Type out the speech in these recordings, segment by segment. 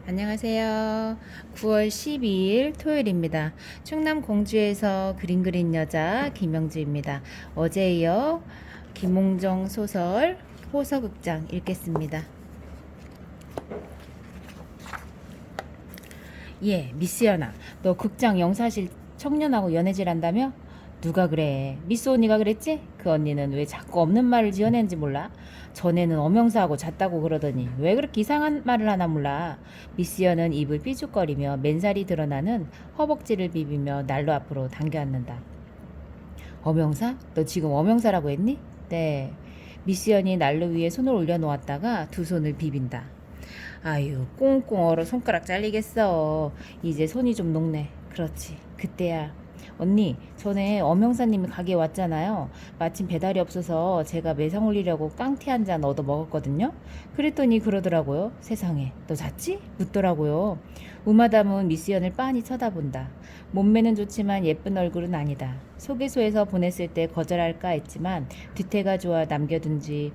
안녕하세요. 9월 12일 토요일입니다. 충남 공주에서 그림 그린 여자 김영주입니다. 어제 이어 김홍정 소설 호서극장 읽겠습니다. 예, 미스 연아, 너 극장 영사실 청년하고 연애질 한다며? 누가 그래? 미스 언니가 그랬지? 그 언니는 왜 자꾸 없는 말을 지어내는지 몰라? 전에는 엄영사하고 잤다고 그러더니 왜 그렇게 이상한 말을 하나 몰라? 미스 연은 입을 삐죽거리며 맨살이 드러나는 허벅지를 비비며 난로 앞으로 당겨앉는다. 엄영사? 너 지금 엄영사라고 했니? 네. 미스 연이 난로 위에 손을 올려놓았다가 두 손을 비빈다. 아유, 꽁꽁 얼어 손가락 잘리겠어. 이제 손이 좀 녹네. 그렇지. 그때야. 언니, 전에 엄영사님이 가게에 왔잖아요. 마침 배달이 없어서 제가 매상 올리려고 깡티 한 잔 얻어 먹었거든요. 그랬더니 그러더라고요. 세상에, 너 잤지? 묻더라고요. 우마담은 미스연을 빤히 쳐다본다. 몸매는 좋지만 예쁜 얼굴은 아니다. 소개소에서 보냈을 때 거절할까 했지만 뒤태가 좋아 남겨둔 지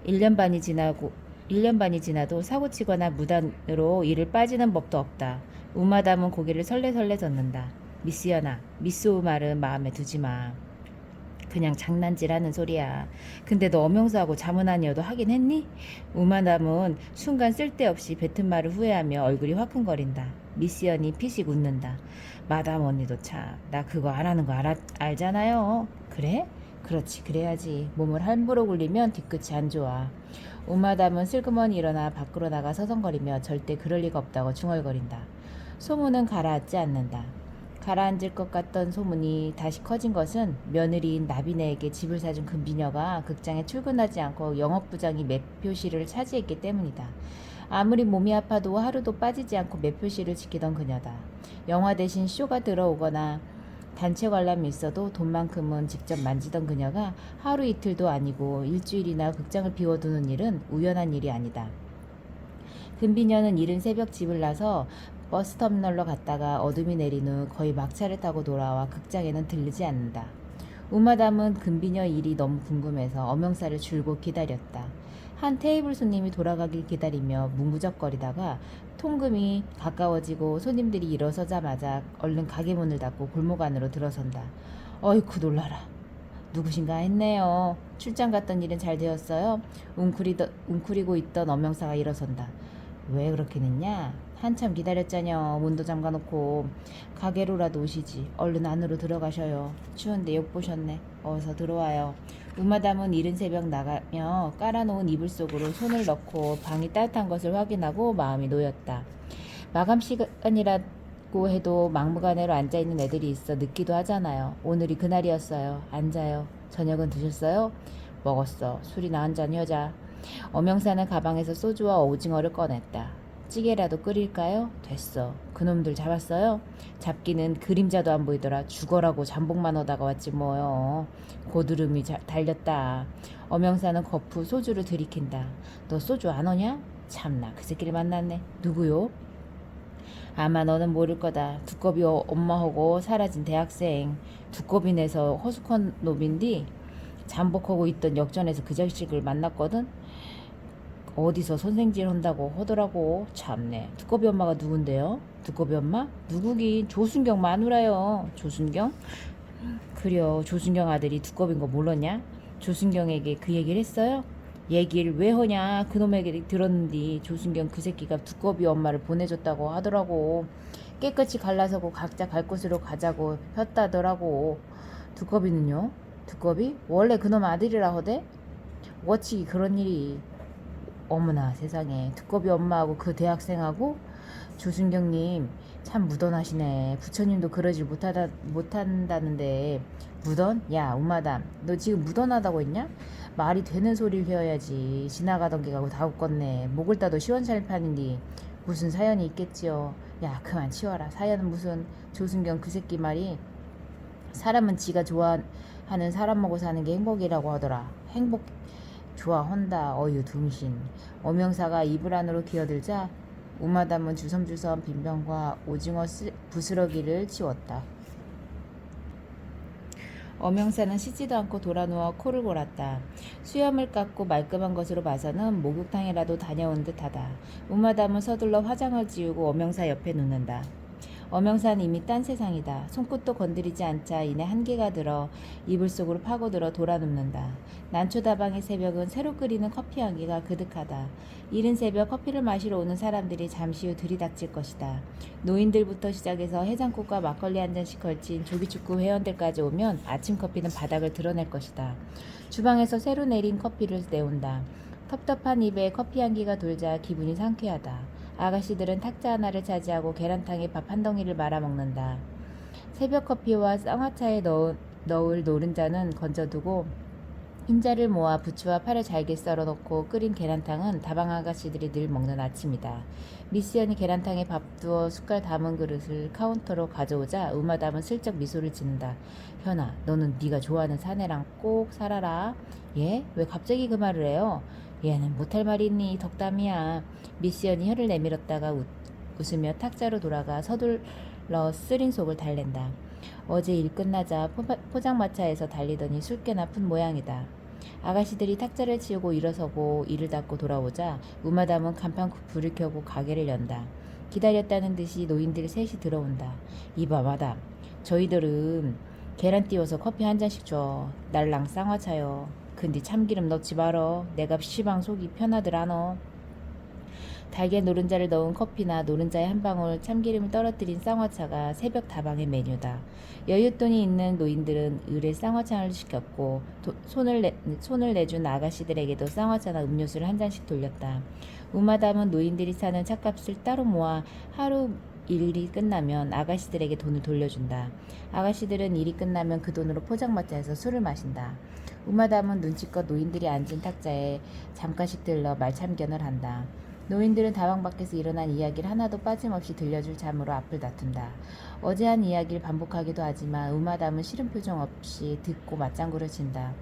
1년 반이 지나고 1년 반이 지나도 사고치거나 무단으로 일을 빠지는 법도 없다. 우마담은 고개를 설레설레 젓는다. 미스연아, 미스 말은 마음에 두지 마. 그냥 장난질하는 소리야. 근데 너 엄영사하고 자문 아니어도 하긴 했니? 우마담은 순간 쓸데없이 뱉은 말을 후회하며 얼굴이 화끈거린다. 미스연이 피식 웃는다. 마담 언니도 참, 나 그거 안 하는 거 알잖아요. 그래? 그렇지, 그래야지. 몸을 함부로 굴리면 뒤끝이 안 좋아. 우마담은 슬그머니 일어나 밖으로 나가 서성거리며 절대 그럴 리가 없다고 중얼거린다. 소문은 가라앉지 않는다. 가라앉을 것 같던 소문이 다시 커진 것은 며느리인 나비네에게 집을 사준 금비녀가 극장에 출근하지 않고 영업부장이 매표실을 차지했기 때문이다. 아무리 몸이 아파도 하루도 빠지지 않고 매표실을 지키던 그녀다. 영화 대신 쇼가 들어오거나 단체 관람이 있어도 돈만큼은 직접 만지던 그녀가 하루 이틀도 아니고 일주일이나 극장을 비워두는 일은 우연한 일이 아니다. 금비녀는 이른 새벽 집을 나서 버스터미널로 갔다가 어둠이 내린 후 거의 막차를 타고 돌아와 극장에는 들르지 않는다. 우마담은 금비녀 일이 너무 궁금해서 엄영사를 줄곧 기다렸다. 한 테이블 손님이 돌아가길 기다리며 뭉구적거리다가 통금이 가까워지고 손님들이 일어서자마자 얼른 가게 문을 닫고 골목 안으로 들어선다. 어이쿠 놀라라. 누구신가 했네요. 출장 갔던 일은 잘 되었어요? 웅크리고 있던 엄영사가 일어선다. 왜 그렇게 늦냐? 한참 기다렸잖여. 문도 잠가놓고. 가게로라도 오시지. 얼른 안으로 들어가셔요. 추운데 욕 보셨네. 어서 들어와요. 우마담은 이른 새벽 나가며 깔아놓은 이불 속으로 손을 넣고 방이 따뜻한 것을 확인하고 마음이 놓였다. 마감 시간이라고 해도 막무가내로 앉아있는 애들이 있어 늦기도 하잖아요. 오늘이 그날이었어요. 앉아요. 저녁은 드셨어요? 먹었어. 술이나 한잔 여자. 엄영사는 가방에서 소주와 오징어를 꺼냈다. 찌개라도 끓일까요? 됐어. 그놈들 잡았어요? 잡기는 그림자도 안 보이더라. 죽어라고 잠복만 하다가 왔지 뭐요. 고드름이 달렸다. 엄영사는 거푸 소주를 들이킨다. 너 소주 안 오냐? 참나 그 새끼를 만났네. 누구요? 아마 너는 모를 거다. 두꺼비 엄마하고 사라진 대학생. 두꺼비네서 허수컨 놈인디 잠복하고 있던 역전에서 그 자식을 만났거든. 어디서 선생질 한다고 하더라고. 참네. 두꺼비 엄마가 누군데요? 두꺼비 엄마? 누구긴 조순경 마누라요. 조순경? 그려. 조순경 아들이 두꺼비인 거 몰랐냐? 조순경에게 그 얘기를 했어요? 얘기를 왜 하냐? 그놈에게 들었는데 조순경 그 새끼가 두꺼비 엄마를 보내줬다고 하더라고. 깨끗이 갈라서고 각자 갈 곳으로 가자고 했다더라고. 두꺼비는요? 두꺼비? 원래 그놈 아들이라 하대? 어찌 그런 일이. 어머나 세상에. 두꺼비 엄마하고 그 대학생하고. 조순경님 참 무던하시네. 부처님도 그러질 못한다는데. 무던? 야 우마담 너 지금 무던하다고 했냐? 말이 되는 소리를 해야지. 지나가던 개가 다 웃겄네. 목을 따도 시원찮판인데 무슨 사연이 있겠지요. 야 그만 치워라. 사연은 무슨. 조순경 그 새끼 말이 사람은 지가 좋아하는 사람하고 사는 게 행복이라고 하더라. 행복 좋아한다. 어유 둥신. 엄영사가 이불 안으로 기어들자 우마담은 주섬주섬 빈병과 오징어 부스러기를 치웠다. 엄영사는 씻지도 않고 돌아누워 코를 골았다. 수염을 깎고 말끔한 것으로 봐서는 목욕탕이라도 다녀온 듯하다. 우마담은 서둘러 화장을 지우고 엄영사 옆에 눕는다. 엄영사는 이미 딴 세상이다. 손끝도 건드리지 않자 이내 한기가 들어 이불 속으로 파고들어 돌아눕는다. 난초다방의 새벽은 새로 끓이는 커피 향기가 그득하다. 이른 새벽 커피를 마시러 오는 사람들이 잠시 후 들이닥칠 것이다. 노인들부터 시작해서 해장국과 막걸리 한 잔씩 걸친 조기축구 회원들까지 오면 아침 커피는 바닥을 드러낼 것이다. 주방에서 새로 내린 커피를 내온다. 텁텁한 입에 커피 향기가 돌자 기분이 상쾌하다. 아가씨들은 탁자 하나를 차지하고 계란탕에 밥 한 덩이를 말아먹는다. 새벽 커피와 쌍화차에 넣을 노른자는 건져두고 흰자를 모아 부추와 파를 잘게 썰어놓고 끓인 계란탕은 다방 아가씨들이 늘 먹는 아침이다. 미스연이 계란탕에 밥 두어 숟갈 담은 그릇을 카운터로 가져오자 우마담은 슬쩍 미소를 짓는다. 현아, 너는 네가 좋아하는 사내랑 꼭 살아라. 예? 왜 갑자기 그 말을 해요? 얘는 못할 말이 있니? 덕담이야. 미스연이 혀를 내밀었다가 웃으며 탁자로 돌아가 서둘러 쓰린 속을 달랜다. 어제 일 끝나자 포장마차에서 달리더니 술 꽤나 푼 모양이다. 아가씨들이 탁자를 치우고 일어서고 이를 닫고 돌아오자 우마담은 간판 불을 켜고 가게를 연다. 기다렸다는 듯이 노인들 셋이 들어온다. 이봐 마담, 저희들은 계란 띄워서 커피 한 잔씩 줘. 날랑 쌍화차요. 근데 참기름 넣지 말어. 내가 시방 속이 편하더라너. 달걀 노른자를 넣은 커피나 노른자에 한 방울 참기름을 떨어뜨린 쌍화차가 새벽 다방의 메뉴다. 여윳돈이 있는 노인들은 을에 쌍화차를 시켰고 손을 내준 아가씨들에게도 쌍화차나 음료수를 한 잔씩 돌렸다. 우마담은 노인들이 사는 찻값을 따로 모아 하루 일이 끝나면 아가씨들에게 돈을 돌려준다. 아가씨들은 일이 끝나면 그 돈으로 포장마차에서 술을 마신다. 우마담은 눈치껏 노인들이 앉은 탁자에 잠깐씩 들러 말참견을 한다. 노인들은 다방 밖에서 일어난 이야기를 하나도 빠짐없이 들려줄 잠으로 앞을 다툰다. 어제 한 이야기를 반복하기도 하지만 우마담은 싫은 표정 없이 듣고 맞장구를 친다.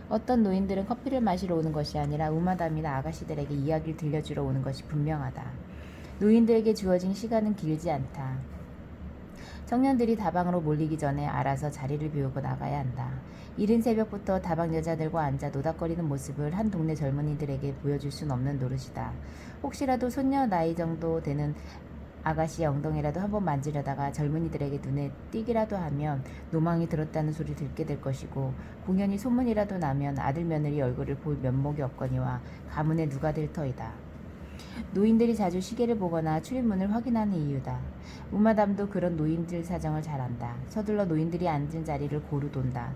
어떤 노인들은 커피를 마시러 오는 것이 아니라 우마담이나 아가씨들에게 이야기를 들려주러 오는 것이 분명하다. 노인들에게 주어진 시간은 길지 않다. 청년들이 다방으로 몰리기 전에 알아서 자리를 비우고 나가야 한다. 이른 새벽부터 다방 여자들과 앉아 노닥거리는 모습을 한 동네 젊은이들에게 보여줄 순 없는 노릇이다. 혹시라도 손녀 나이 정도 되는 아가씨의 엉덩이라도 한번 만지려다가 젊은이들에게 눈에 띄기라도 하면 노망이 들었다는 소리 듣게 될 것이고, 공연히 소문이라도 나면 아들 며느리 얼굴을 볼 면목이 없거니와 가문에 누가 될 터이다. 노인들이 자주 시계를 보거나 출입문을 확인하는 이유다. 우마담도 그런 노인들 사정을 잘 안다. 서둘러 노인들이 앉은 자리를 고루 돈다.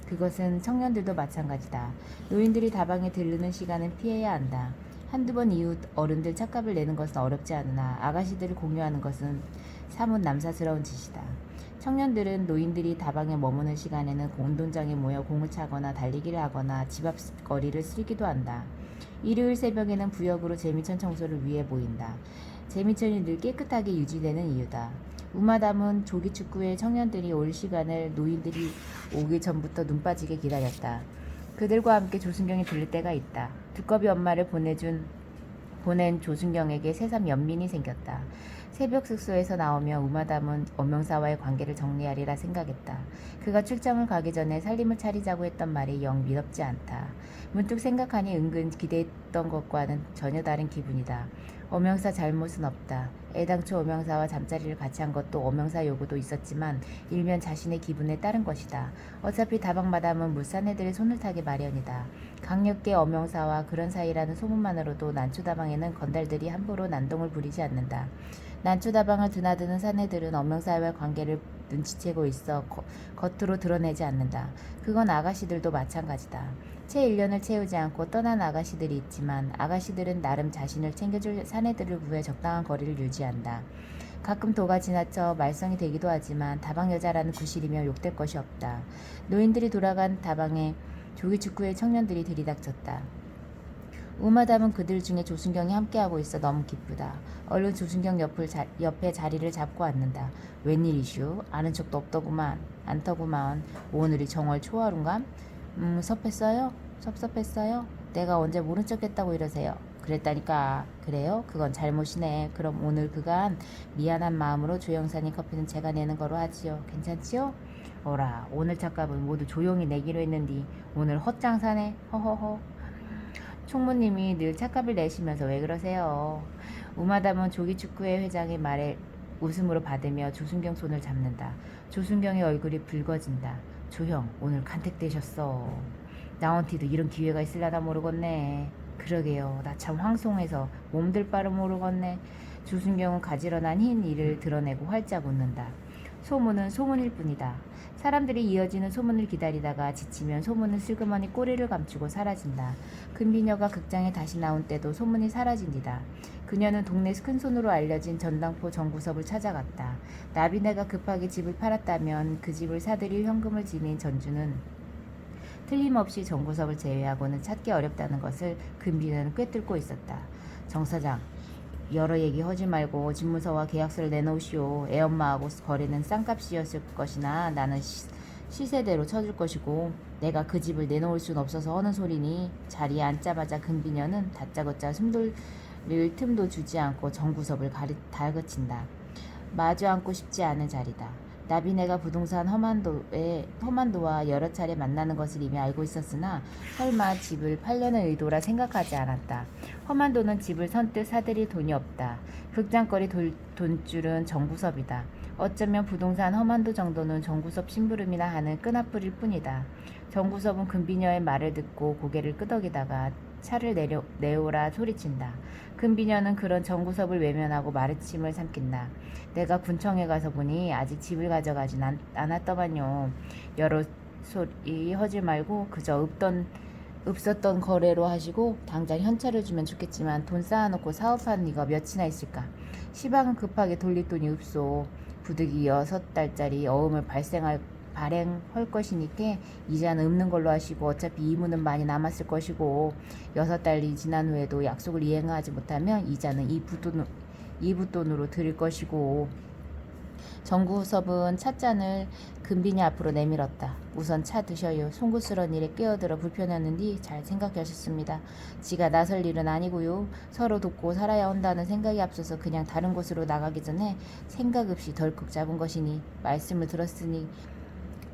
그것은 청년들도 마찬가지다. 노인들이 다방에 들르는 시간은 피해야 한다. 한두 번 이후 어른들 찻값을 내는 것은 어렵지 않으나 아가씨들을 공유하는 것은 사뭇 남사스러운 짓이다. 청년들은 노인들이 다방에 머무는 시간에는 공동장에 모여 공을 차거나 달리기를 하거나 집 앞 거리를 쓸기도 한다. 일요일 새벽에는 부역으로 재미천 청소를 위해 모인다. 재미천이 늘 깨끗하게 유지되는 이유다. 우마담은 조기축구에 청년들이 올 시간을 노인들이 오기 전부터 눈 빠지게 기다렸다. 그들과 함께 조순경이 들릴 때가 있다. 두꺼비 엄마를 보낸 조순경에게 새삼 연민이 생겼다. 새벽 숙소에서 나오며 우마담은 엄명사와의 관계를 정리하리라 생각했다. 그가 출장을 가기 전에 살림을 차리자고 했던 말이 영 미덥지 않다. 문득 생각하니 은근 기대했던 것과는 전혀 다른 기분이다. 엄명사 잘못은 없다. 애당초 엄명사와 잠자리를 같이 한 것도 엄명사 요구도 있었지만 일면 자신의 기분에 따른 것이다. 어차피 다방 마담은 물사내들의 손을 타기 마련이다. 강력계 엄명사와 그런 사이라는 소문만으로도 난초다방에는 건달들이 함부로 난동을 부리지 않는다. 난초다방을 드나드는 사내들은 엄명사와의 관계를 눈치채고 있어 겉으로 드러내지 않는다. 그건 아가씨들도 마찬가지다. 채 1년을 채우지 않고 떠난 아가씨들이 있지만 아가씨들은 나름 자신을 챙겨줄 사내들을 구해 적당한 거리를 유지한다. 가끔 도가 지나쳐 말썽이 되기도 하지만 다방 여자라는 구실이며 욕될 것이 없다. 노인들이 돌아간 다방에 조기축구의 청년들이 들이닥쳤다. 우마담은 그들 중에 조순경이 함께하고 있어 너무 기쁘다. 얼른 조순경 옆에 자리를 잡고 앉는다. 웬일이슈? 아는 척도 없더구만. 않더구만. 오늘이 정월 초하룬감? 섭했어요? 섭섭했어요? 내가 언제 모른 척 했다고 이러세요? 그랬다니까. 그래요? 그건 잘못이네. 그럼 오늘 그간 미안한 마음으로 조영사님 커피는 제가 내는 거로 하지요. 괜찮지요? 어라, 오늘 착값은 모두 조용히 내기로 했는디 오늘 헛장사네. 허허허. 총무님이 늘 착값을 내시면서 왜 그러세요? 우마담은 조기축구회 회장의 말에 웃음으로 받으며 조순경 손을 잡는다. 조순경의 얼굴이 붉어진다. 조형, 오늘 간택되셨어. 나원티도 이런 기회가 있을라나 모르겠네. 그러게요. 나 참 황송해서 몸들 바를 모르겠네. 조순경은 가지런한 흰 이를 드러내고 활짝 웃는다. 소문은 소문일 뿐이다. 사람들이 이어지는 소문을 기다리다가 지치면 소문은 슬그머니 꼬리를 감추고 사라진다. 금비녀가 극장에 다시 나온 때도 소문이 사라진디다. 그녀는 동네 큰손으로 알려진 전당포 정구섭을 찾아갔다. 나비네가 급하게 집을 팔았다면 그 집을 사들일 현금을 지닌 전주는 틀림없이 정구섭을 제외하고는 찾기 어렵다는 것을 금비녀는 꿰뚫고 있었다. 정 사장, 여러 얘기 하지 말고 집무서와 계약서를 내놓으시오. 애엄마하고 거래는 싼값이었을 것이나 나는 시세대로 쳐줄 것이고 내가 그 집을 내놓을 순 없어서 하는 소리니. 자리에 앉자마자 금비녀는 다짜고짜 숨돌릴 틈도 주지 않고 정구섭을 달그친다. 마주 앉고 싶지 않은 자리다. 나비네가 부동산 허만도와 여러 차례 만나는 것을 이미 알고 있었으나 설마 집을 팔려는 의도라 생각하지 않았다. 허만도는 집을 선뜻 사들일 돈이 없다. 극장거리 돈줄은 정구섭이다. 어쩌면 부동산 허만도 정도는 정구섭 심부름이나 하는 끈앞풀일 뿐이다. 정구섭은 금비녀의 말을 듣고 고개를 끄덕이다가 차를 내오라 소리친다. 금비녀는 그런 정구섭을 외면하고 마르침을 삼킨다. 내가 군청에 가서 보니 아직 집을 가져가진 않았더만요. 여러 소리 하지 말고 그저 없었던 거래로 하시고 당장 현찰을 주면 좋겠지만 돈 쌓아놓고 사업하는 이가 몇이나 있을까. 시방은 급하게 돌릴 돈이 없소. 부득이 6달짜리 어음을 발행할 것이니까 이자는 없는 걸로 하시고 어차피 이문은 많이 남았을 것이고 6달이 지난 후에도 약속을 이행하지 못하면 이자는 이붓돈으로 드릴 것이고. 정구섭은 찻잔을 금비녀 앞으로 내밀었다. 우선 차 드셔요. 송구스러운 일에 끼어들어 불편했는데 잘 생각하셨습니다. 지가 나설 일은 아니고요. 서로 돕고 살아야 한다는 생각이 앞서서 그냥 다른 곳으로 나가기 전에 생각 없이 덜컥 잡은 것이니 말씀을 들었으니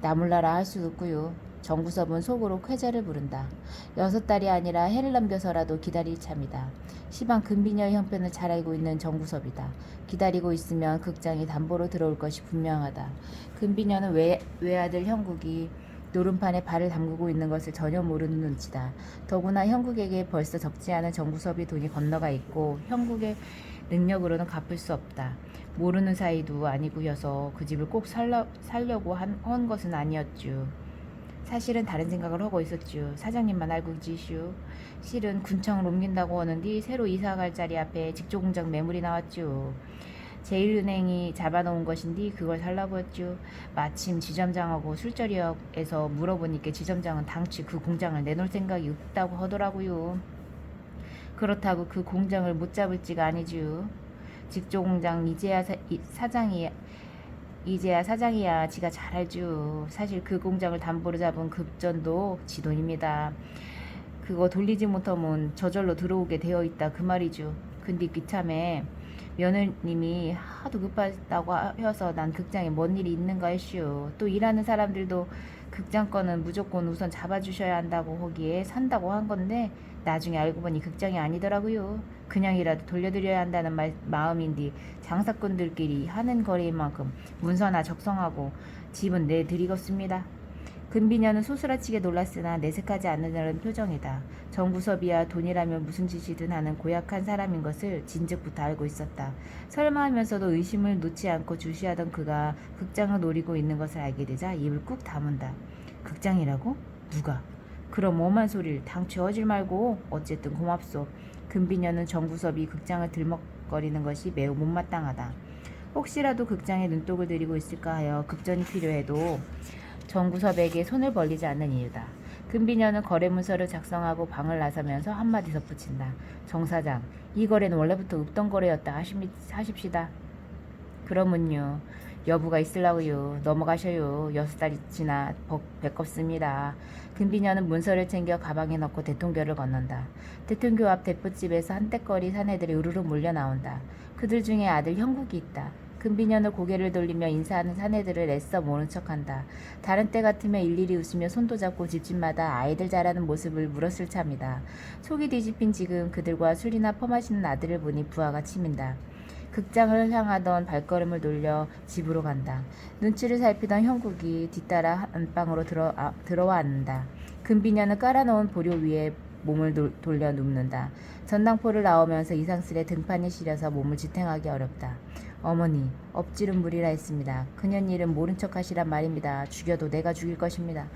나몰라라 할 수 없고요. 정구섭은 속으로 쾌재를 부른다. 6달이 아니라 해를 넘겨서라도 기다릴 참이다. 시방 금비녀의 형편을 잘 알고 있는 정구섭이다. 기다리고 있으면 극장이 담보로 들어올 것이 분명하다. 금비녀는 외아들 형국이 노름판에 발을 담그고 있는 것을 전혀 모르는 눈치다. 더구나 형국에게 벌써 적지 않은 정구섭이 돈이 건너가 있고 형국의 능력으로는 갚을 수 없다. 모르는 사이도 아니고여서 그 집을 꼭 살려고 한 것은 아니었죠. 사실은 다른 생각을 하고 있었죠. 사장님만 알고 계시오. 실은 군청을 옮긴다고 하는데 새로 이사갈 자리 앞에 직조공장 매물이 나왔죠. 제1은행이 잡아놓은 것인데 그걸 살라고 했죠. 마침 지점장하고 술자리에서 물어보니까 지점장은 당최 그 공장을 내놓을 생각이 없다고 하더라고요. 그렇다고 그 공장을 못 잡을지가 아니죠. 직조공장 이제야 사장이야 지가 잘 알죠. 사실 그 공장을 담보로 잡은 급전도 지 돈입니다. 그거 돌리지 못하면 저절로 들어오게 되어 있다 그 말이죠. 근데 귀참에 며느님이 하도 급하다고 해서 난 극장에 뭔 일이 있는가 했슈. 또 일하는 사람들도 극장 거는 무조건 우선 잡아주셔야 한다고 하기에 산다고 한 건데 나중에 알고 보니 극장이 아니더라고요. 그냥이라도 돌려드려야 한다는 마음인데 장사꾼들끼리 하는 거래인 만큼 문서나 적성하고 집은 내드리겠습니다. 금비녀는 소스라치게 놀랐으나 내색하지 않으려는 표정이다. 정구섭이야 돈이라면 무슨 짓이든 하는 고약한 사람인 것을 진즉부터 알고 있었다. 설마 하면서도 의심을 놓지 않고 주시하던 그가 극장을 노리고 있는 것을 알게 되자 입을 꾹 다문다. 극장이라고? 누가? 그럼 오만 소리를 당최 하지 말고 어쨌든 고맙소. 금비녀는 정구섭이 극장을 들먹거리는 것이 매우 못마땅하다. 혹시라도 극장에 눈독을 들이고 있을까 하여 급전이 필요해도 정구섭에게 손을 벌리지 않는 이유다. 금비녀는 거래문서를 작성하고 방을 나서면서 한마디 덧붙인다. 정 사장, 이 거래는 원래부터 없던 거래였다 하십시다. 그러면요. 여부가 있으려고요. 넘어가셔요. 6달이 지나 배꼽습니다. 금비녀는 문서를 챙겨 가방에 넣고 대통교를 건넌다. 대통교 앞 대포집에서 한때거리 사내들이 우르르 몰려 나온다. 그들 중에 아들 형국이 있다. 금비녀는 고개를 돌리며 인사하는 사내들을 애써 모른 척한다. 다른 때 같으면 일일이 웃으며 손도 잡고 집집마다 아이들 자라는 모습을 물었을 참이다. 속이 뒤집힌 지금 그들과 술이나 퍼마시는 아들을 보니 부하가 치민다. 극장을 향하던 발걸음을 돌려 집으로 간다. 눈치를 살피던 형국이 뒤따라 안방으로 들어와 앉는다. 금비녀는 깔아놓은 보료 위에 몸을 돌려 눕는다. 전당포를 나오면서 이상스레 등판이 시려서 몸을 지탱하기 어렵다. 어머니, 엎지른 물이라 했습니다. 그년 일은 모른 척 하시란 말입니다. 죽여도 내가 죽일 것입니다.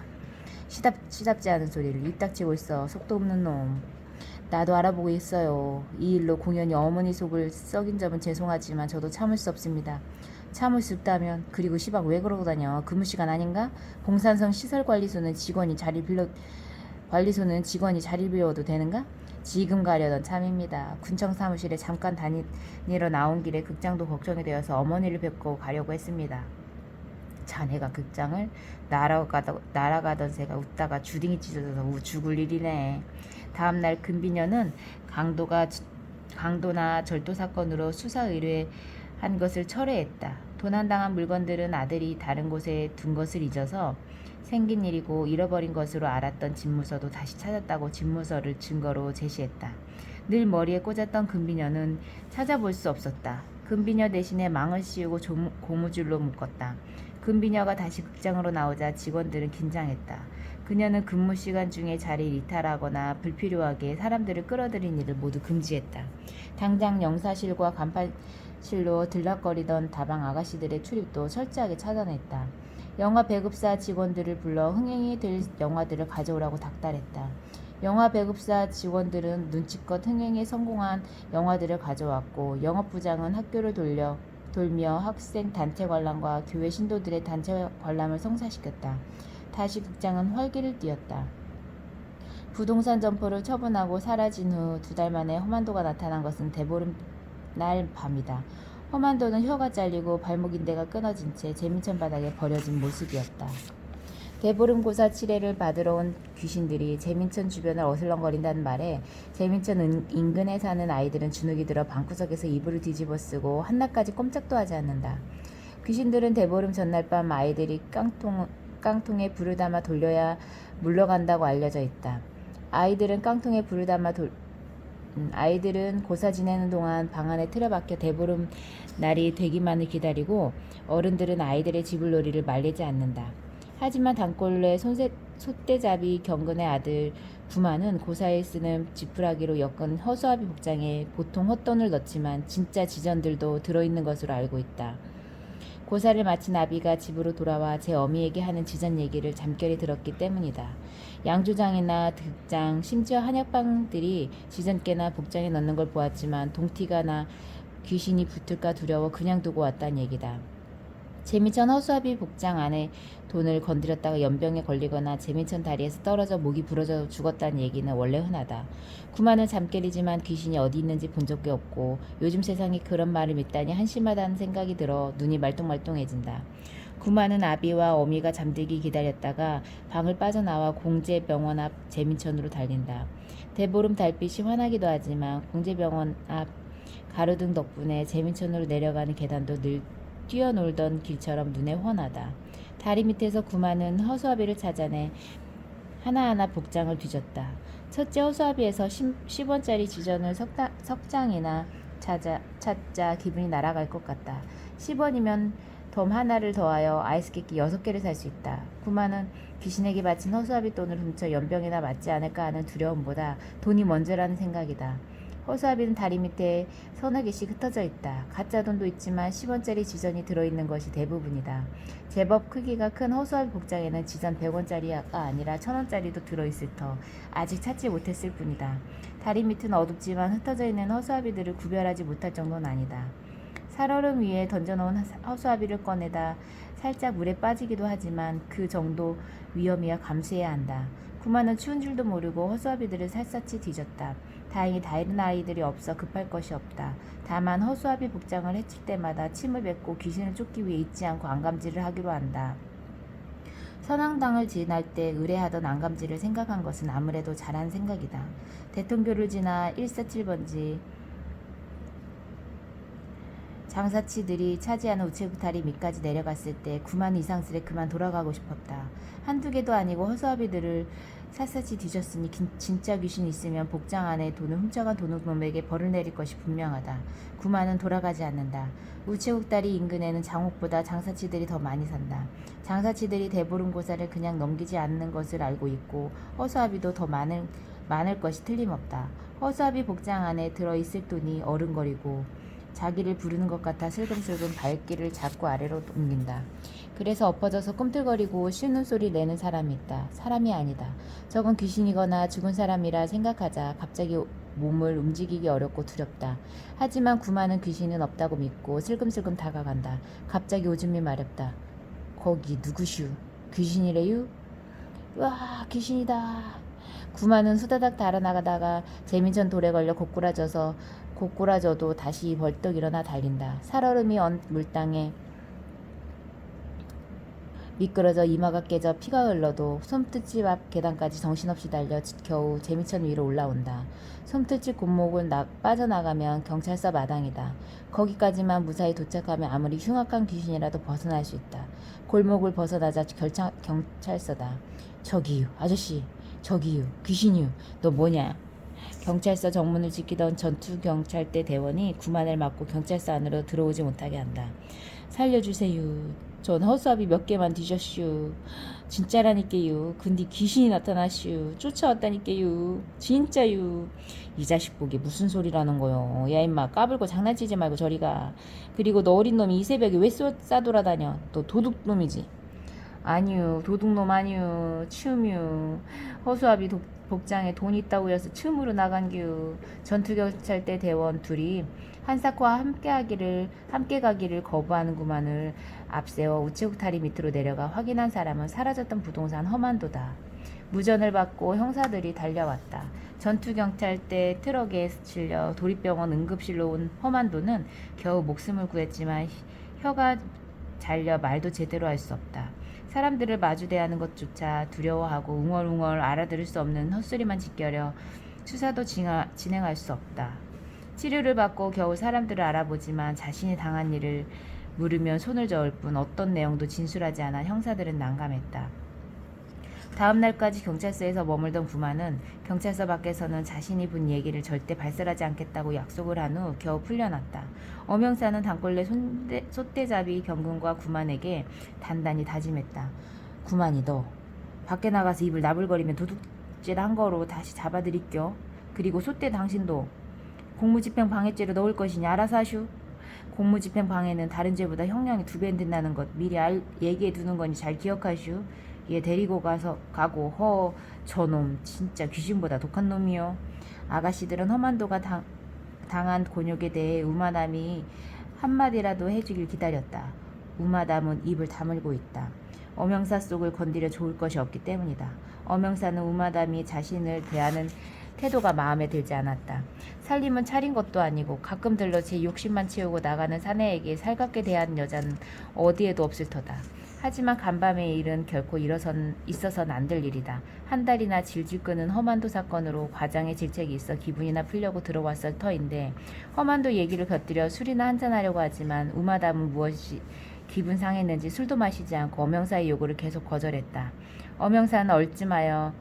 시답지 않은 소리를 입 닥치고 있어. 속도 없는 놈. 나도 알아보고 있어요. 이 일로 공연히 어머니 속을 썩인 점은 죄송하지만 저도 참을 수 없습니다. 참을 수 없다면 그리고 시방 왜 그러고 다녀? 근무 시간 아닌가? 봉산성 시설관리소는 직원이 자리 비워도 되는가? 지금 가려던 참입니다. 군청 사무실에 잠깐 다니러 나온 길에 극장도 걱정이 되어서 어머니를 뵙고 가려고 했습니다. 자네가 극장을 날아가던 새가 웃다가 주둥이 찢어져서 죽을 일이네. 다음날 금비녀는 강도나 절도 사건으로 수사 의뢰한 것을 철회했다. 도난당한 물건들은 아들이 다른 곳에 둔 것을 잊어서 생긴 일이고 잃어버린 것으로 알았던 집무서도 다시 찾았다고 집무서를 증거로 제시했다. 늘 머리에 꽂았던 금비녀는 찾아볼 수 없었다. 금비녀 대신에 망을 씌우고 고무줄로 묶었다. 금비녀가 다시 극장으로 나오자 직원들은 긴장했다. 그녀는 근무 시간 중에 자리를 이탈하거나 불필요하게 사람들을 끌어들인 일을 모두 금지했다. 당장 영사실과 간판실로 들락거리던 다방 아가씨들의 출입도 철저하게 차단했다. 영화 배급사 직원들을 불러 흥행이 될 영화들을 가져오라고 닥달했다. 영화 배급사 직원들은 눈치껏 흥행에 성공한 영화들을 가져왔고 영업부장은 학교를 돌며 학생 단체 관람과 교회 신도들의 단체 관람을 성사시켰다. 다시 극장은 활기를 띠었다. 부동산 점포를 처분하고 사라진 후 2달 만에 허만도가 나타난 것은 대보름날 밤이다. 허만도는 혀가 잘리고 발목 인대가 끊어진 채 재민천 바닥에 버려진 모습이었다. 대보름고사 치레를 받으러 온 귀신들이 재민천 주변을 어슬렁거린다는 말에 재민천 인근에 사는 아이들은 주눅이 들어 방구석에서 이불을 뒤집어 쓰고 한낮까지 꼼짝도 하지 않는다. 귀신들은 대보름 전날 밤 아이들이 깡통에 불을 담아 돌려야 물러간다고 알려져 있다. 아이들은 고사 지내는 동안 방 안에 틀어박혀 대보름 날이 되기만을 기다리고 어른들은 아이들의 지불놀이를 말리지 않는다. 하지만 단골레 솥대잡이 경근의 아들 구만은 고사에 쓰는 지푸라기로 엮은 허수아비 복장에 보통 헛돈을 넣지만 진짜 지전들도 들어있는 것으로 알고 있다. 고사를 마친 아비가 집으로 돌아와 제 어미에게 하는 지전 얘기를 잠결에 들었기 때문이다. 양조장이나 득장, 심지어 한약방들이 지전깨나 복장에 넣는 걸 보았지만 동티가 나 귀신이 붙을까 두려워 그냥 두고 왔다는 얘기다. 재민천 허수아비 복장 안에 돈을 건드렸다가 연병에 걸리거나 재민천 다리에서 떨어져 목이 부러져 죽었다는 얘기는 원래 흔하다. 구만은 잠결이지만 귀신이 어디 있는지 본 적이 없고 요즘 세상에 그런 말을 믿다니 한심하다는 생각이 들어 눈이 말똥말똥해진다. 구만은 아비와 어미가 잠들기 기다렸다가 방을 빠져나와 공제병원 앞 재민천으로 달린다. 대보름 달빛이 환하기도 하지만 공제병원 앞 가로등 덕분에 재민천으로 내려가는 계단도 늘 뛰어놀던 길처럼 눈에 훤하다. 다리 밑에서 구만은 허수아비를 찾아내 하나하나 복장을 뒤졌다. 첫째 허수아비에서 10원짜리 지전을 석장이나 찾자 기분이 날아갈 것 같다. 10원이면 덤 하나를 더하여 아이스케이크 6개를 살 수 있다. 구만은 귀신에게 바친 허수아비 돈을 훔쳐 연병이나 맞지 않을까 하는 두려움보다 돈이 먼저라는 생각이다. 허수아비는 다리 밑에 서너 개씩 흩어져 있다. 가짜 돈도 있지만 10원짜리 지전이 들어있는 것이 대부분이다. 제법 크기가 큰 허수아비 복장에는 지전 100원짜리가 아니라 1000원짜리도 들어있을 터 아직 찾지 못했을 뿐이다. 다리 밑은 어둡지만 흩어져 있는 허수아비들을 구별하지 못할 정도는 아니다. 살얼음 위에 던져놓은 허수아비를 꺼내다 살짝 물에 빠지기도 하지만 그 정도 위험이야 감수해야 한다. 구만은 추운 줄도 모르고 허수아비들을 샅샅이 뒤졌다. 다행히 다른 아이들이 없어 급할 것이 없다. 다만 허수아비 복장을 해칠 때마다 침을 뱉고 귀신을 쫓기 위해 잊지 않고 안감질을 하기로 한다. 선앙당을 지날 때 의뢰하던 안감질을 생각한 것은 아무래도 잘한 생각이다. 대통교를 지나 147번지 장사치들이 차지하는 우체부탈이 밑까지 내려갔을 때 구만 이상스레 그만 돌아가고 싶었다. 한두 개도 아니고 허수아비들을 샅샅이 뒤졌으니 진짜 귀신 있으면 복장 안에 돈을 훔쳐간 도둑놈에게 벌을 내릴 것이 분명하다. 구만은 돌아가지 않는다. 우체국다리 인근에는 장옥보다 장사치들이 더 많이 산다. 장사치들이 대보름고사를 그냥 넘기지 않는 것을 알고 있고 허수아비도 더 많을 것이 틀림없다. 허수아비 복장 안에 들어있을 돈이 어른거리고 자기를 부르는 것 같아 슬금슬금 발길을 자꾸 아래로 옮긴다. 그래서 엎어져서 꿈틀거리고 쉬는 소리 내는 사람이 있다. 사람이 아니다. 저건 귀신이거나 죽은 사람이라 생각하자 갑자기 몸을 움직이기 어렵고 두렵다. 하지만 구만은 귀신은 없다고 믿고 슬금슬금 다가간다. 갑자기 오줌이 마렵다. 거기 누구슈? 귀신이래유? 와, 귀신이다. 구만은 수다닥 달아나가다가 재민천 돌에 걸려 고꾸라져도 다시 벌떡 일어나 달린다. 살얼음이 언 물땅에 미끄러져 이마가 깨져 피가 흘러도 솜뜻집 앞 계단까지 정신없이 달려 겨우 재미천 위로 올라온다. 솜뜻집 골목을 빠져나가면 경찰서 마당이다. 거기까지만 무사히 도착하면 아무리 흉악한 귀신이라도 벗어날 수 있다. 골목을 벗어나자 경찰서다. 저기요, 아저씨. 저기요, 귀신이요. 너 뭐냐? 경찰서 정문을 지키던 전투경찰대 대원이 구만을 막고 경찰서 안으로 들어오지 못하게 한다. 살려주세요. 전 허수아비 몇 개만 뒤졌슈. 진짜라니까요. 근데 귀신이 나타났슈. 쫓아왔다니까요. 진짜요. 이 자식 보기 무슨 소리라는 거요. 야 임마 까불고 장난치지 말고 저리 가. 그리고 너 어린 놈이 이 새벽에 왜 싸돌아다녀? 너 도둑놈이지? 아니요. 도둑놈 아니요. 춤이요. 허수아비 복장에 돈 있다고 해서 춤으로 나간규. 전투경찰대 대원 둘이 한사코와 함께 가기를 거부하는구만을 앞세워 우체국다리 밑으로 내려가 확인한 사람은 사라졌던 부동산 험한도다. 무전을 받고 형사들이 달려왔다. 전투경찰대 트럭에 실려 도립병원 응급실로 온 험한도는 겨우 목숨을 구했지만 혀가 잘려 말도 제대로 할 수 없다. 사람들을 마주 대하는 것조차 두려워하고 웅얼웅얼 알아들을 수 없는 헛소리만 지켜려 수사도 진행할 수 없다. 치료를 받고 겨우 사람들을 알아보지만 자신이 당한 일을 물으면 손을 저을 뿐 어떤 내용도 진술하지 않아 형사들은 난감했다. 다음 날까지 경찰서에서 머물던 구만은 경찰서 밖에서는 자신이 본 얘기를 절대 발설하지 않겠다고 약속을 한 후 겨우 풀려났다. 엄영사는 단골레 솥대잡이 경군과 구만에게 단단히 다짐했다. 구만이 너 밖에 나가서 입을 나불거리면 도둑질 한 거로 다시 잡아드릴겨. 그리고 솥대 당신도 공무집행 방해죄로 넣을 것이니 알아서 하슈. 공무집행 방해는 다른 죄보다 형량이 2배는 된다는 것 미리 얘기해 두는 거니 잘 기억하슈. 얘 데리고 가고 저놈 진짜 귀신보다 독한 놈이요. 아가씨들은 험한도가 당한 곤욕에 대해 우마담이 한마디라도 해주길 기다렸다. 우마담은 입을 다물고 있다. 엄영사 속을 건드려 좋을 것이 없기 때문이다. 엄영사는 우마담이 자신을 대하는 태도가 마음에 들지 않았다. 살림은 차린 것도 아니고 가끔 들러 제 욕심만 채우고 나가는 사내에게 살갑게 대하는 여자는 어디에도 없을 터다. 하지만 간밤의 일은 결코 있어서는 안 될 일이다. 한 달이나 질질 끄는 험한도 사건으로 과장의 질책이 있어 기분이나 풀려고 들어왔을 터인데 험한도 얘기를 곁들여 술이나 한잔하려고 하지만 우마담은 무엇이 기분 상했는지 술도 마시지 않고 엄영사의 요구를 계속 거절했다. 엄영사는 얼쯤하여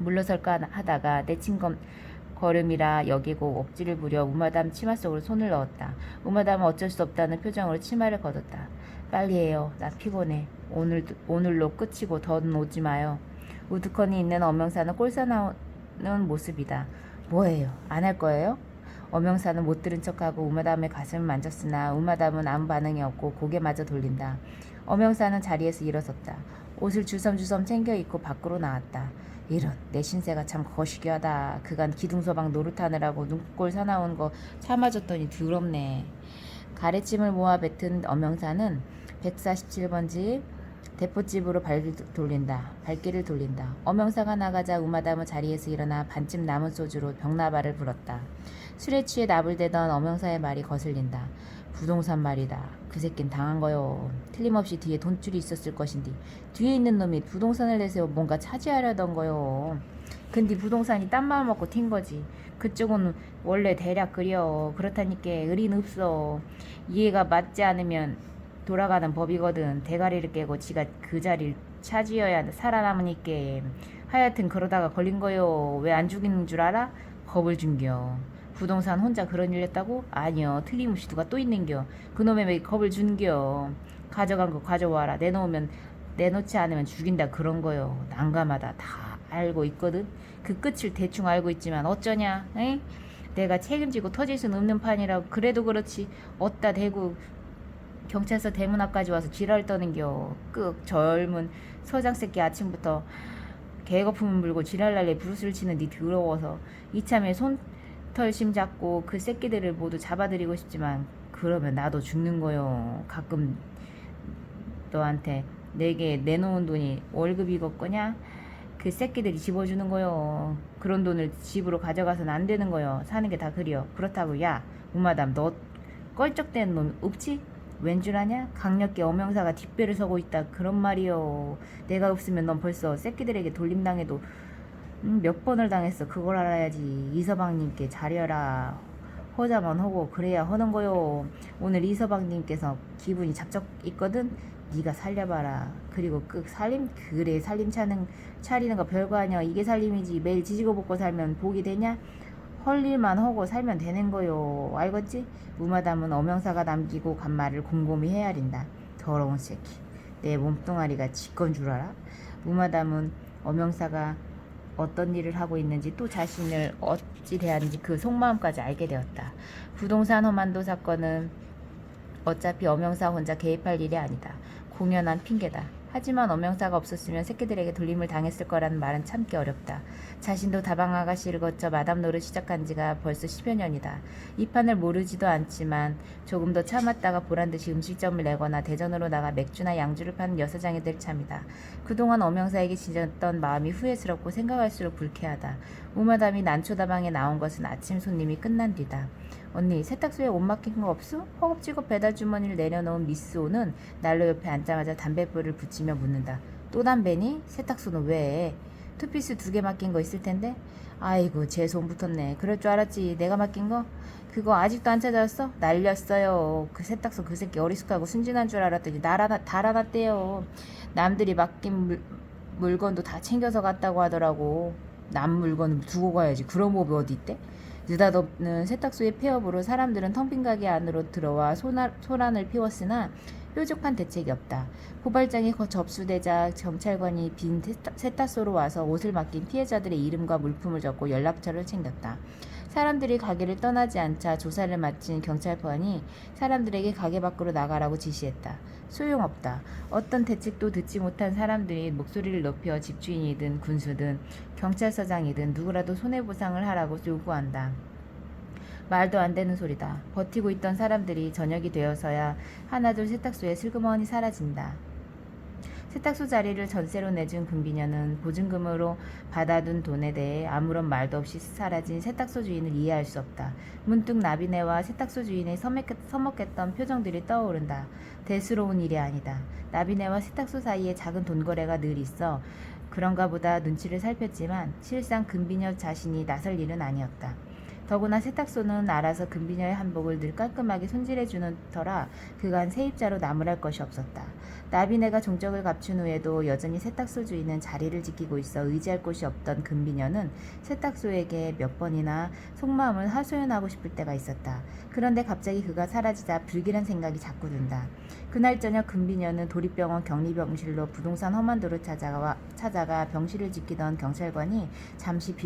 물러설까 하다가 내친 걸음이라 여기고 억지를 부려 우마담 치마 속으로 손을 넣었다. 우마담은 어쩔 수 없다는 표정으로 치마를 걷었다. 빨리 해요. 나 피곤해. 오늘로 끝이고 더는 오지 마요. 우두커니 있는 엄영사는 꼴사나오는 모습이다. 뭐예요? 안 할 거예요? 엄영사는 못 들은 척하고 우마담의 가슴을 만졌으나 우마담은 아무 반응이 없고 고개마저 돌린다. 엄영사는 자리에서 일어섰다. 옷을 주섬주섬 챙겨 입고 밖으로 나왔다. 이런 내 신세가 참 거시기하다. 그간 기둥서방 노릇하느라고 눈꼴 사나운 거 참아줬더니 더럽네. 가래찜을 모아 뱉은 엄영사는 147번지 대포집으로 발길을 돌린다. 엄영사가 나가자 우마담은 자리에서 일어나 반쯤 남은 소주로 벽나발을 불었다. 술에 취해 나불대던 엄영사의 말이 거슬린다. 부동산 말이다. 그 새낀 당한 거요. 틀림없이 뒤에 돈줄이 있었을 것인데 뒤에 있는 놈이 부동산을 내세워 뭔가 차지하려던 거요. 근데 부동산이 딴 마음 먹고 튄 거지. 그쪽은 원래 대략 그려. 그렇다니까 의리는 없어. 이해가 맞지 않으면 돌아가는 법이거든. 대가리를 깨고 지가 그 자리를 차지어야 살아남으니까. 하여튼 그러다가 걸린 거요. 왜 안 죽이는 줄 알아? 겁을 준겨. 부동산 혼자 그런 일 했다고? 아니요. 틀림없이 누가 또 있는겨. 그놈의 왜 겁을 준겨. 가져간 거 가져와라. 내놓지 않으면 죽인다 그런 거요. 난감하다. 다 알고 있거든. 그 끝을 대충 알고 있지만 어쩌냐? 에? 내가 책임지고 터질 수는 없는 판이라고. 그래도 그렇지. 어따 대고 경찰서 대문 앞까지 와서 지랄 떠는겨. 끄 젊은 서장 새끼 아침부터 개거품을 물고 지랄 날래 부르스를 치는 니 더러워서 이참에 손털심 잡고 그 새끼들을 모두 잡아들이고 싶지만 그러면 나도 죽는 거요. 가끔 너한테 내게 내놓은 돈이 월급이겠거냐? 그 새끼들이 집어주는 거요. 그런 돈을 집으로 가져가서는 안 되는 거요. 사는 게 다 그려. 그렇다고 야 우마담 너 껄쩍대는 놈 없지? 왠 줄 아냐? 강력계 엄영사가 뒷배를 서고 있다 그런 말이요. 내가 없으면 넌 벌써 새끼들에게 돌림당해도 몇 번을 당했어. 그걸 알아야지. 이서방님께 잘해라. 허자만 하고 그래야 하는 거요. 오늘 이서방님께서 기분이 잡적 있거든. 네가 살려봐라. 그리고 그 살림 그래 살림 차리는 거 별거 아니야. 이게 살림이지. 매일 지지고 볶고 살면 복이 되냐? 헐 일만 하고 살면 되는 거요. 알겠지? 무마담은 엄영사가 남기고 간 말을 곰곰이 헤아린다. 더러운 새끼. 내 몸뚱아리가 지건 줄 알아? 무마담은 엄영사가 어떤 일을 하고 있는지 또 자신을 어찌 대하는지 그 속마음까지 알게 되었다. 부동산 허만도 사건은 어차피 엄영사 혼자 개입할 일이 아니다. 공연한 핑계다. 하지만 엄영사가 없었으면 새끼들에게 돌림을 당했을 거라는 말은 참기 어렵다. 자신도 다방 아가씨를 거쳐 마담 노릇 시작한 지가 벌써 10여 년이다. 이 판을 모르지도 않지만 조금 더 참았다가 보란듯이 음식점을 내거나 대전으로 나가 맥주나 양주를 파는 여사장이 될 참이다. 그동안 엄영사에게 지녔던 마음이 후회스럽고 생각할수록 불쾌하다. 우마담이 난초다방에 나온 것은 아침 손님이 끝난 뒤다. 언니 세탁소에 옷 맡긴 거 없어? 허겁지겁 배달 주머니를 내려놓은 미스오는 난로 옆에 앉자마자 담뱃불을 붙이며 묻는다. 또 담배니? 세탁소는 왜? 투피스 2개 맡긴 거 있을 텐데? 아이고 제 손 붙었네. 그럴 줄 알았지. 내가 맡긴 거? 그거 아직도 안 찾아왔어? 날렸어요. 그 세탁소 그 새끼 어리숙하고 순진한 줄 알았더니 달아났대요. 남들이 맡긴 물건도 다 챙겨서 갔다고 하더라고. 남 물건은 두고 가야지. 그런 법이 어디 있대? 느닷없는 세탁소의 폐업으로 사람들은 텅 빈 가게 안으로 들어와 소란을 피웠으나 뾰족한 대책이 없다. 고발장이 접수되자 경찰관이 빈 세탁소로 와서 옷을 맡긴 피해자들의 이름과 물품을 적고 연락처를 챙겼다. 사람들이 가게를 떠나지 않자 조사를 마친 경찰관이 사람들에게 가게 밖으로 나가라고 지시했다. 소용없다. 어떤 대책도 듣지 못한 사람들이 목소리를 높여 집주인이든 군수든 경찰서장이든 누구라도 손해보상을 하라고 요구한다. 말도 안 되는 소리다. 버티고 있던 사람들이 저녁이 되어서야 하나둘 세탁소에 슬그머니 사라진다. 세탁소 자리를 전세로 내준 금비녀는 보증금으로 받아둔 돈에 대해 아무런 말도 없이 사라진 세탁소 주인을 이해할 수 없다. 문득 나비네와 세탁소 주인의 서먹했던 표정들이 떠오른다. 대수로운 일이 아니다. 나비네와 세탁소 사이에 작은 돈거래가 늘 있어 그런가 보다 눈치를 살폈지만 실상 금비녀 자신이 나설 일은 아니었다. 더구나 세탁소는 알아서 금비녀의 한복을 늘 깔끔하게 손질해주는 터라 그간 세입자로 나무랄 것이 없었다. 나비네가 종적을 갖춘 후에도 여전히 세탁소 주인은 자리를 지키고 있어 의지할 곳이 없던 금비녀는 세탁소에게 몇 번이나 속마음을 하소연하고 싶을 때가 있었다. 그런데 갑자기 그가 사라지자 불길한 생각이 자꾸 든다. 그날 저녁 금비녀는 도립병원 격리병실로 부동산 험한도를 찾아가 병실을 지키던 경찰관이 잠시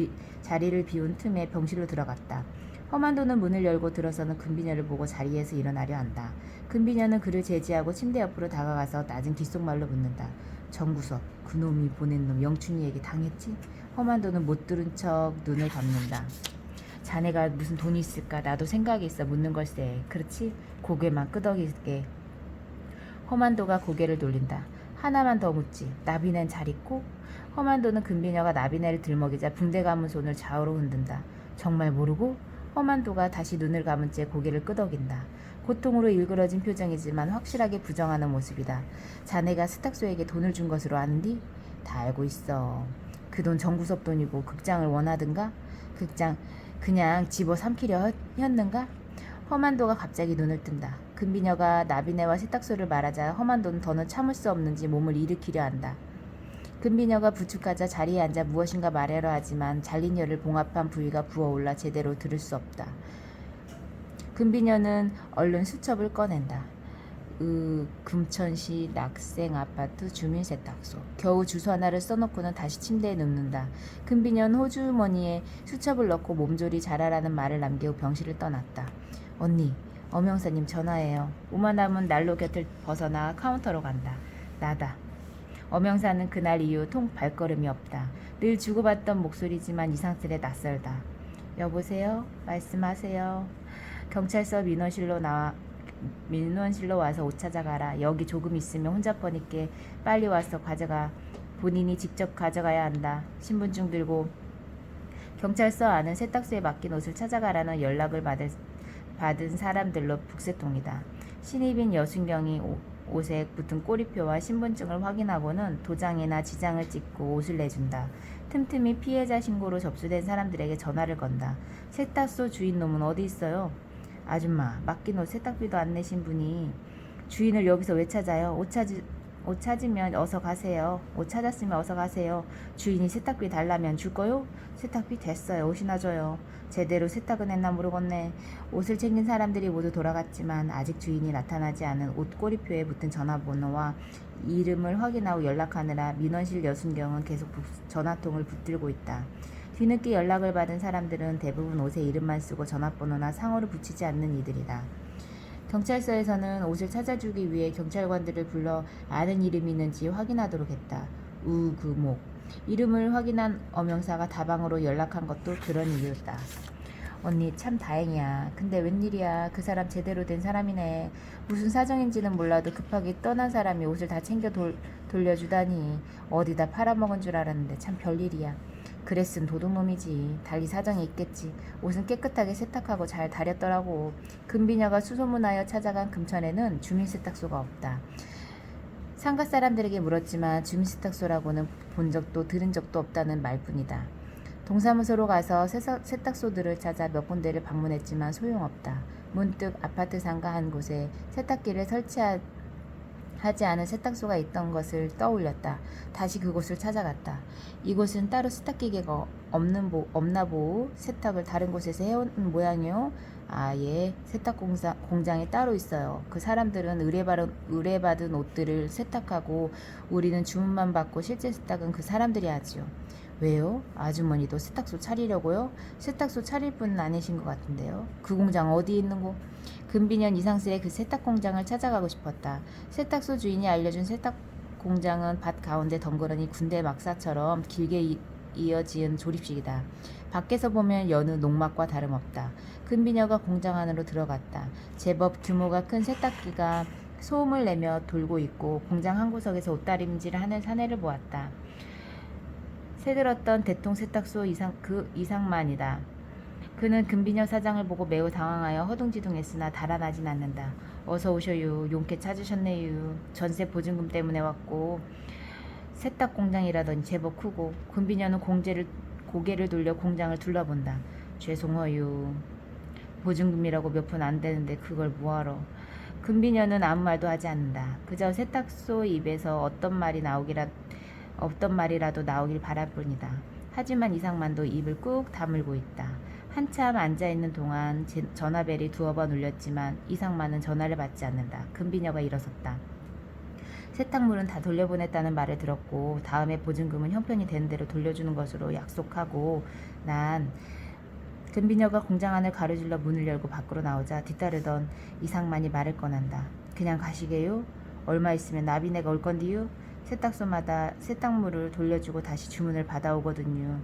자리를 비운 틈에 병실로 들어갔다. 험한도는 문을 열고 들어서는 금비녀를 보고 자리에서 일어나려 한다. 금비녀는 그를 제지하고 침대 옆으로 다가가서 낮은 귓속말로 묻는다. 정구석, 그놈이 보낸 놈 영춘이에게 당했지? 험한도는 못 들은 척 눈을 감는다. 자네가 무슨 돈이 있을까? 나도 생각이 있어 묻는 걸세. 그렇지? 고개만 끄덕이게. 험한도가 고개를 돌린다. 하나만 더 묻지. 나비네는 잘 있고? 험한도는 금비녀가 나비네를 들먹이자 붕대 감은 손을 좌우로 흔든다. 정말 모르고? 험한도가 다시 눈을 감은 채 고개를 끄덕인다. 고통으로 일그러진 표정이지만 확실하게 부정하는 모습이다. 자네가 세탁소에게 돈을 준 것으로 아는디? 다 알고 있어. 그 돈 정구섭 돈이고 극장을 원하든가? 극장 그냥 집어삼키려 했는가? 허만도가 갑자기 눈을 뜬다. 금비녀가 나비네와 세탁소를 말하자 허만도는 더는 참을 수 없는지 몸을 일으키려 한다. 금비녀가 부축하자 자리에 앉아 무엇인가 말하려 하지만 잘린 혀를 봉합한 부위가 부어올라 제대로 들을 수 없다. 금비녀는 얼른 수첩을 꺼낸다. 금천시 낙생아파트 주민세탁소. 겨우 주소 하나를 써놓고는 다시 침대에 눕는다. 금비녀는 호주머니에 수첩을 넣고 몸조리 잘하라는 말을 남기고 병실을 떠났다. 언니, 엄영사님 전화해요. 우마남은 난로 곁을 벗어나 카운터로 간다. 나다. 엄영사는 그날 이후 통 발걸음이 없다. 늘 주고받던 목소리지만 이상스레 낯설다. 여보세요? 말씀하세요. 경찰서 민원실로 와서 옷 찾아가라. 여기 조금 있으면 혼자 거니께 빨리 와서 가져가. 본인이 직접 가져가야 한다. 신분증 들고 경찰서 안은 세탁소에 맡긴 옷을 찾아가라는 연락을 받은 사람들로 북새통이다. 신입인 여순경이 옷에 붙은 꼬리표와 신분증을 확인하고는 도장이나 지장을 찍고 옷을 내준다. 틈틈이 피해자 신고로 접수된 사람들에게 전화를 건다. 세탁소 주인 놈은 어디 있어요? 아줌마, 맡긴 옷 세탁비도 안 내신 분이 주인을 여기서 왜 찾아요? 옷 찾으면 어서 가세요. 옷 찾았으면 어서 가세요. 주인이 세탁비 달라면 줄 거요? 세탁비 됐어요. 옷이나 줘요. 제대로 세탁은 했나 모르겠네. 옷을 챙긴 사람들이 모두 돌아갔지만 아직 주인이 나타나지 않은 옷 꼬리표에 붙은 전화번호와 이름을 확인하고 연락하느라 민원실 여순경은 계속 전화통을 붙들고 있다. 뒤늦게 연락을 받은 사람들은 대부분 옷에 이름만 쓰고 전화번호나 상호를 붙이지 않는 이들이다. 경찰서에서는 옷을 찾아주기 위해 경찰관들을 불러 아는 이름이 있는지 확인하도록 했다. 우금옥. 이름을 확인한 엄영사가 다방으로 연락한 것도 그런 이유다. 언니 참 다행이야. 근데 웬일이야. 그 사람 제대로 된 사람이네. 무슨 사정인지는 몰라도 급하게 떠난 사람이 옷을 다 챙겨 돌려주다니. 어디다 팔아먹은 줄 알았는데 참 별일이야. 그랬음 도둑놈이지. 달리 사정이 있겠지. 옷은 깨끗하게 세탁하고 잘 다렸더라고. 금비녀가 수소문하여 찾아간 금천에는 주민세탁소가 없다. 상가 사람들에게 물었지만 주민세탁소라고는 본 적도 들은 적도 없다는 말뿐이다. 동사무소로 가서 세탁소들을 찾아 몇 군데를 방문했지만 소용없다. 문득 아파트 상가 한 곳에 세탁기를 설치하지 않은 세탁소가 있던 것을 떠올렸다. 다시 그곳을 찾아갔다. 이곳은 따로 세탁기계가 없나 보오. 세탁을 다른 곳에서 해온 모양이요. 예. 세탁 공장이 따로 있어요. 그 사람들은 의뢰받은 옷들을 세탁하고 우리는 주문만 받고 실제 세탁은 그 사람들이 하지요. 왜요? 아주머니도 세탁소 차리려고요? 세탁소 차릴 분은 아니신 것 같은데요. 그 공장 어디 있는고? 금비년 이상스레 그 세탁 공장을 찾아가고 싶었다. 세탁소 주인이 알려준 세탁 공장은 밭 가운데 덩그러니 군대 막사처럼 길게 이어지은 조립식이다. 밖에서 보면 여느 농막과 다름없다. 금비녀가 공장 안으로 들어갔다. 제법 규모가 큰 세탁기가 소음을 내며 돌고 있고 공장 한 구석에서 옷다림질을 하는 사내를 보았다. 새들었던 대통 세탁소 이상만이다. 그는 금비녀 사장을 보고 매우 당황하여 허둥지둥했으나 달아나진 않는다. 어서 오셔요. 용케 찾으셨네요. 전세 보증금 때문에 왔고 세탁 공장이라더니 제법 크고. 금비녀는 고개를 돌려 공장을 둘러본다. 죄송해요. 보증금이라고 몇 푼 안 되는데 그걸 뭐하러. 금비녀는 아무 말도 하지 않는다. 그저 세탁소 입에서 어떤 말이라도 나오길 바랄 뿐이다. 하지만 이상만도 입을 꾹 다물고 있다. 한참 앉아있는 동안 전화벨이 2번 울렸지만 이상만은 전화를 받지 않는다. 금비녀가 일어섰다. 세탁물은 다 돌려보냈다는 말을 들었고 다음에 보증금은 형편이 되는 대로 돌려주는 것으로 약속하고 난 금비녀가 공장 안을 가로질러 문을 열고 밖으로 나오자 뒤따르던 이상만이 말을 꺼낸다. 그냥 가시게요? 얼마 있으면 나비네가 올 건디요? 세탁소마다 세탁물을 돌려주고 다시 주문을 받아오거든요.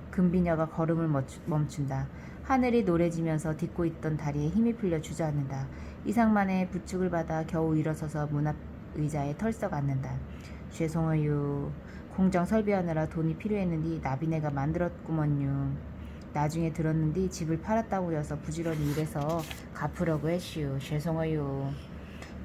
금비녀가 걸음을 멈춘다. 하늘이 노래지면서 딛고 있던 다리에 힘이 풀려 주저앉는다. 이상만의 부축을 받아 겨우 일어서서 문 앞 의자에 털썩 앉는다. 죄송해요. 공장 설비하느라 돈이 필요했는데 나비네가 만들었구먼요. 나중에 들었는데 집을 팔았다고 해서 부지런히 일해서 갚으려고 했슈. 죄송해요.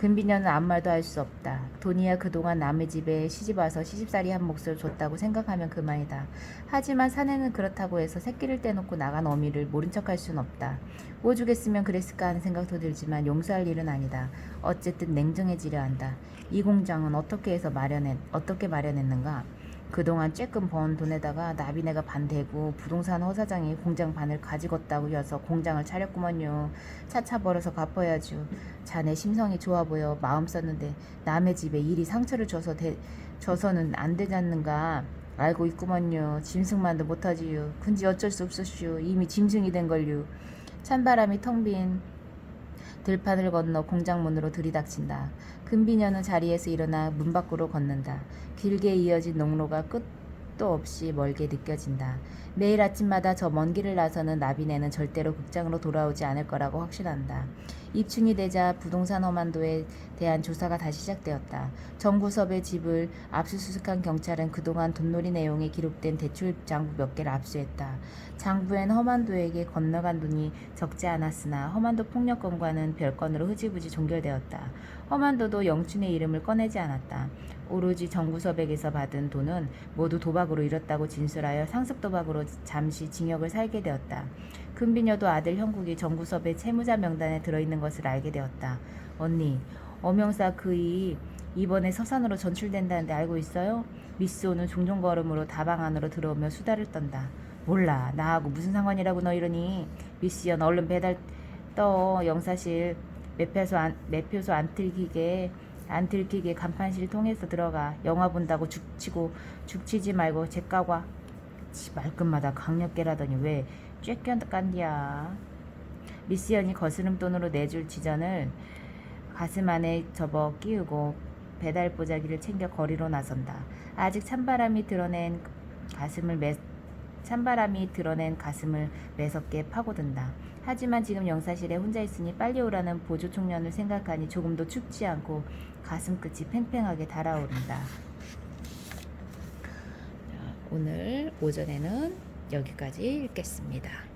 금비녀는 아무 말도 할 수 없다. 돈이야 그동안 남의 집에 시집와서 시집살이 한 몫을 줬다고 생각하면 그만이다. 하지만 사내는 그렇다고 해서 새끼를 떼놓고 나간 어미를 모른 척할 순 없다. 오죽했으면 그랬을까 하는 생각도 들지만 용서할 일은 아니다. 어쨌든 냉정해지려 한다. 이 공장은 어떻게 마련했는가? 그동안 쬐끔 번 돈에다가 나비네가 반대고 부동산 허사장이 공장 반을 가지겠다고 해서 공장을 차렸구먼요. 차차 벌어서 갚아야죠. 자네 심성이 좋아 보여 마음 썼는데 남의 집에 일이 상처를 줘서는 안 되잖는가. 알고 있구먼요. 짐승만도 못하지요. 근데 어쩔 수 없었슈. 이미 짐승이 된 걸요. 찬바람이 텅 빈 들판을 건너 공장 문으로 들이닥친다. 금비녀는 자리에서 일어나 문 밖으로 걷는다. 길게 이어진 농로가 끝도 없이 멀게 느껴진다. 매일 아침마다 저 먼 길을 나서는 나비네는 절대로 극장으로 돌아오지 않을 거라고 확신한다. 입춘이 되자 부동산 험한도에 대한 조사가 다시 시작되었다. 정구섭의 집을 압수수색한 경찰은 그동안 돈놀이 내용이 기록된 대출 장부 몇 개를 압수했다. 장부엔 험한도에게 건너간 돈이 적지 않았으나 험한도 폭력건과는 별건으로 흐지부지 종결되었다. 험한도도 영춘의 이름을 꺼내지 않았다. 오로지 정구섭에게서 받은 돈은 모두 도박으로 잃었다고 진술하여 상습도박으로 잠시 징역을 살게 되었다. 금비녀도 아들 형국이 정구섭의 채무자 명단에 들어있는 것을 알게 되었다. 언니, 엄영사 그이 이번에 서산으로 전출된다는데 알고 있어요? 미스오는 종종 걸음으로 다방 안으로 들어오며 수다를 떤다. 몰라. 나하고 무슨 상관이라고 너 이러니. 미스연 얼른 배달 영사실 매표소 안 들키게 간판실 통해서 들어가. 영화 본다고 죽치지 말고 쟤까과. 말끝마다 강력계라더니 왜 쬐껴깐디야. 미스연이 거스름돈으로 내줄 지전을 가슴 안에 접어 끼우고 배달 보자기를 챙겨 거리로 나선다. 아직 찬바람이 드러낸 가슴을 매섭게 파고든다. 하지만 지금 영사실에 혼자 있으니 빨리 오라는 보조 청년을 생각하니 조금도 춥지 않고 가슴끝이 팽팽하게 달아오른다. 오늘 오전에는 여기까지 읽겠습니다.